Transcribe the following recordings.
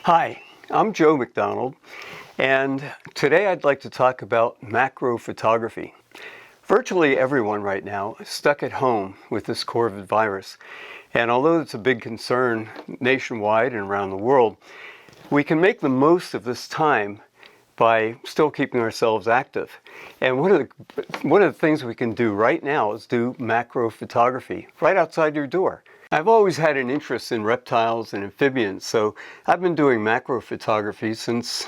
Hi, I'm Joe McDonald, and today I'd like to talk about macro photography. Virtually everyone right now is stuck at home with this COVID virus, and although it's a big concern nationwide and around the world, we can make the most of this time by still keeping ourselves active. And one of the things we can do right now is do macro photography right outside your door. I've always had an interest in reptiles and amphibians, so I've been doing macro photography since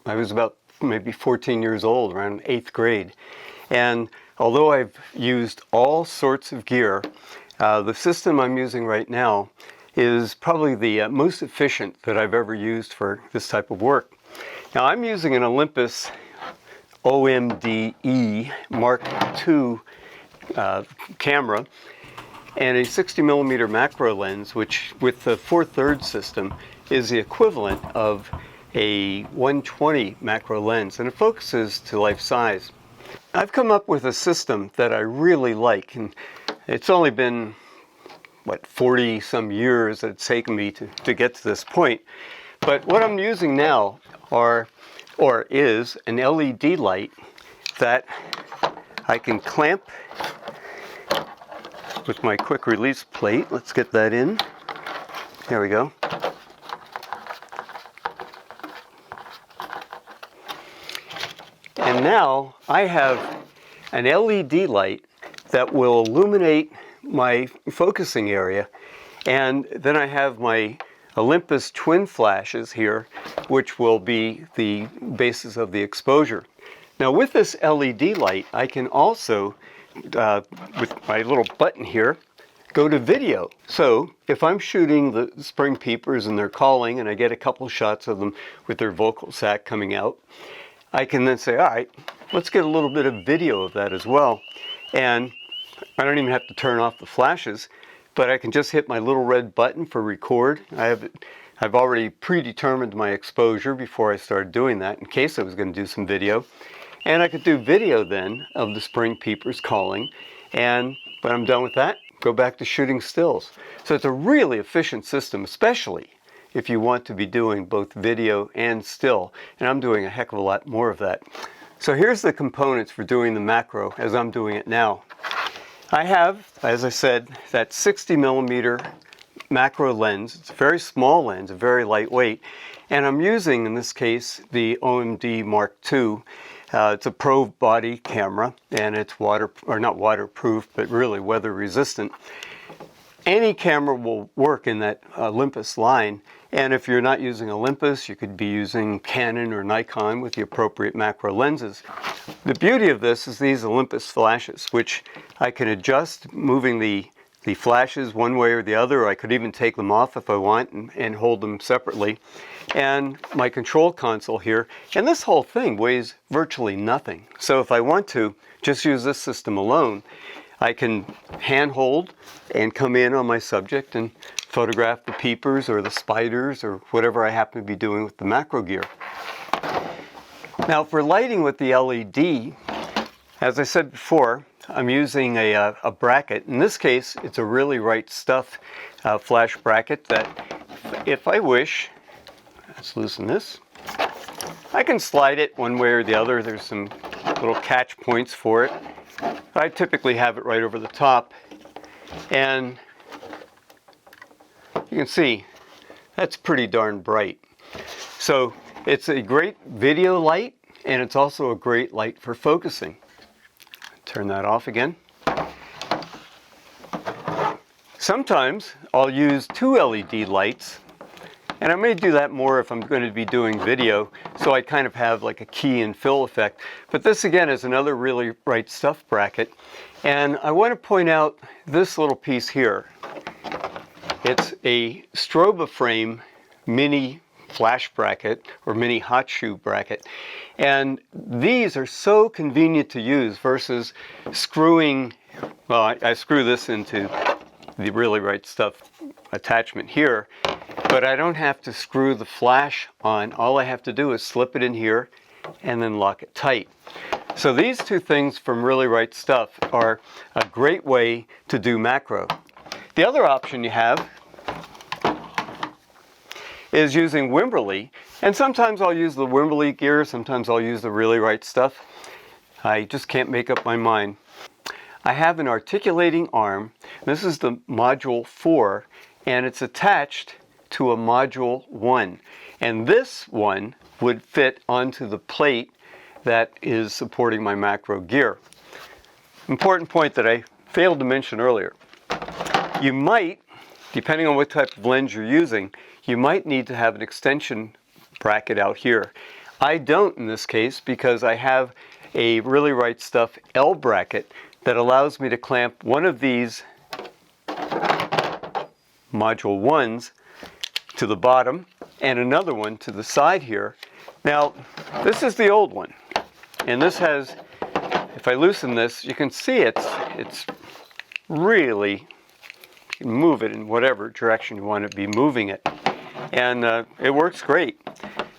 I was about maybe 14 years old, around 8th grade. And although I've used all sorts of gear, the system I'm using right now is probably the most efficient that I've ever used for this type of work. Now I'm using an Olympus OMDE Mark II camera and a 60mm macro lens, which with the 4/3 system is the equivalent of a 120 macro lens, and it focuses to life size. I've come up with a system that I really like, and it's only been 40 some years that it's taken me to get to this point. But what I'm using now is an LED light that I can clamp with my quick release plate. Let's get that in. There we go. And now I have an LED light that will illuminate my focusing area, and then I have my Olympus twin flashes here, which will be the basis of the exposure. Now with this LED light, I can also, with my little button here, go to video. So if I'm shooting the spring peepers and they're calling and I get a couple shots of them with their vocal sac coming out, I can then say, all right, let's get a little bit of video of that as well. And I don't even have to turn off the flashes, but I can just hit my little red button for record. I've already predetermined my exposure before I started doing that in case I was going to do some video. And I could do video then of the spring peepers calling, and when I'm done with that, go back to shooting stills. So it's a really efficient system, especially if you want to be doing both video and still, and I'm doing a heck of a lot more of that. So here's the components for doing the macro as I'm doing it now. I have, as I said, that 60mm macro lens. It's a very small lens, very lightweight, and I'm using, in this case, the OMD Mark II. It's a pro body camera, and it's not waterproof, but really weather resistant. Any camera will work in that Olympus line, and if you're not using Olympus, you could be using Canon or Nikon with the appropriate macro lenses. The beauty of this is these Olympus flashes, which I can adjust moving the flashes one way or the other, or I could even take them off if I want and hold them separately. And my control console here, and this whole thing weighs virtually nothing. So if I want to just use this system alone, I can handhold and come in on my subject and photograph the peepers or the spiders or whatever I happen to be doing with the macro gear. Now for lighting with the LED, as I said before, I'm using a bracket. In this case, it's a Really Right Stuff flash bracket that, if I wish, let's loosen this, I can slide it one way or the other. There's some little catch points for it. I typically have it right over the top, and you can see that's pretty darn bright. So it's a great video light, and it's also a great light for focusing. Turn that off again. Sometimes I'll use two LED lights, and I may do that more if I'm going to be doing video, so I kind of have like a key and fill effect. But this again is another Really Right Stuff bracket, and I want to point out this little piece here. It's a StroboFrame mini flash bracket or mini hot shoe bracket, and these are so convenient to use versus screwing. Well, I screw this into the Really Right Stuff attachment here, but I don't have to screw the flash on. All I have to do is slip it in here and then lock it tight. So these two things from Really Right Stuff are a great way to do macro. The other option you have is using Wimberley, and sometimes I'll use the Wimberley gear, sometimes I'll use the Really Right Stuff. I just can't make up my mind. I have an articulating arm. This is the module 4, and it's attached to a module 1. And this one would fit onto the plate that is supporting my macro gear. Important point that I failed to mention earlier. You might, depending on what type of lens you're using, you might need to have an extension bracket out here. I don't in this case because I have a Really Right Stuff L bracket that allows me to clamp one of these module 1s to the bottom and another one to the side here. Now, this is the old one, and this has, if I loosen this, you can see it's really, you can move it in whatever direction you want to be moving it, and it works great.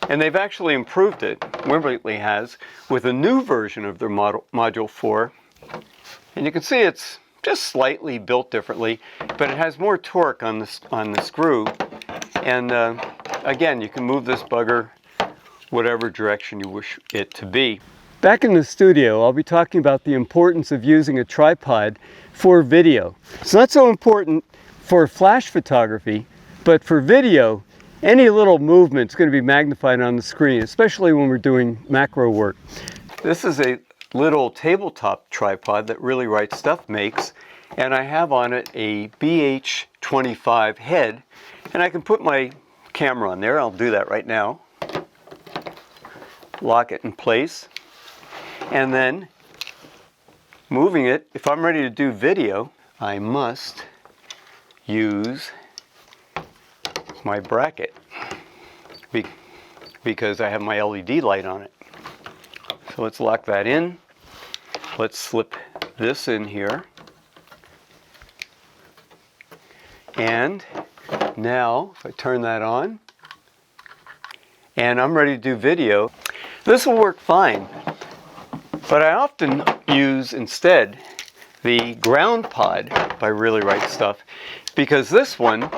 And they've actually improved it, Wimberley has, with a new version of their module 4. And you can see it's just slightly built differently, but it has more torque on the screw. And again, you can move this bugger whatever direction you wish it to be. Back in the studio, I'll be talking about the importance of using a tripod for video. It's not so important for flash photography, but for video, any little movement is going to be magnified on the screen, especially when we're doing macro work. This is a little tabletop tripod that Really Right Stuff makes, and I have on it a BH25 head, and I can put my camera on there. I'll do that right now. Lock it in place, and then moving it, if I'm ready to do video, I must use my bracket because I have my LED light on it. So let's lock that in. Let's slip this in here. And now, if I turn that on, and I'm ready to do video, this will work fine. But I often use instead the ground pod by Really Right Stuff, because this one,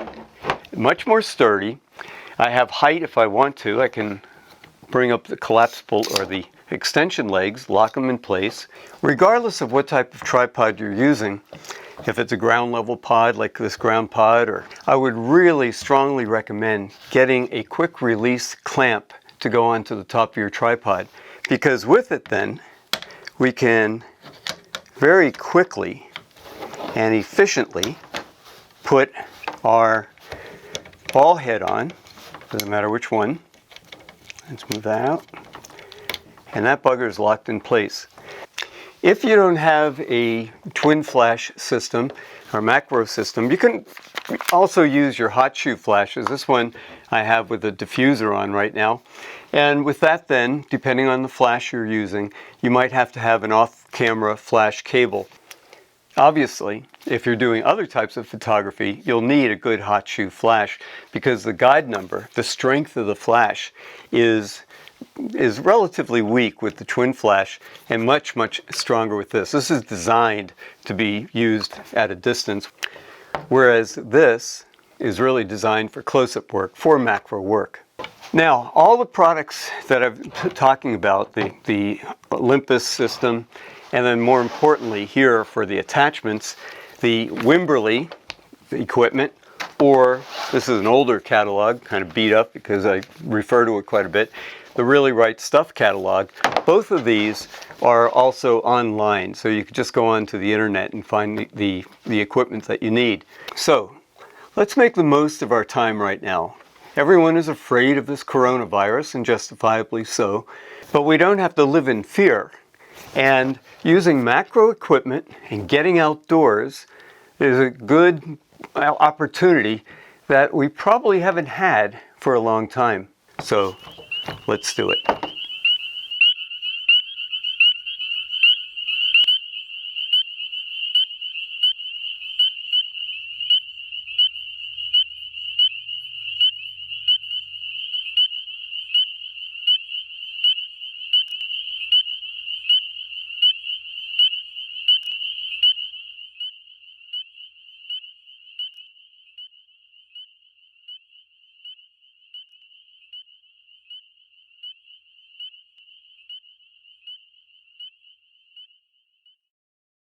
much more sturdy. I have height if I want to. I can bring up the collapsible or the extension legs, lock them in place. Regardless of what type of tripod you're using, if it's a ground level pod like this ground pod, or I would really strongly recommend getting a quick release clamp to go onto the top of your tripod, because with it then we can very quickly and efficiently put our ball head on, doesn't matter which one. Let's move that out. And that bugger is locked in place. If you don't have a twin flash system or macro system, you can also use your hot shoe flashes. This one I have with a diffuser on right now. And with that then, depending on the flash you're using, you might have to have an off-camera flash cable. Obviously, if you're doing other types of photography, you'll need a good hot shoe flash because the guide number, the strength of the flash, is relatively weak with the twin flash and much, much stronger with this. This is designed to be used at a distance, whereas this is really designed for close-up work, for macro work. Now, all the products that I've been talking about, the Olympus system, and then more importantly here for the attachments, the Wimberley equipment, or this is an older catalog, kind of beat up because I refer to it quite a bit, the Really Right Stuff catalog. Both of these are also online, so you can just go onto the internet and find the equipment that you need. So let's make the most of our time right now. Everyone is afraid of this coronavirus, and justifiably so, but we don't have to live in fear. And using macro equipment and getting outdoors is a good opportunity that we probably haven't had for a long time. So let's do it.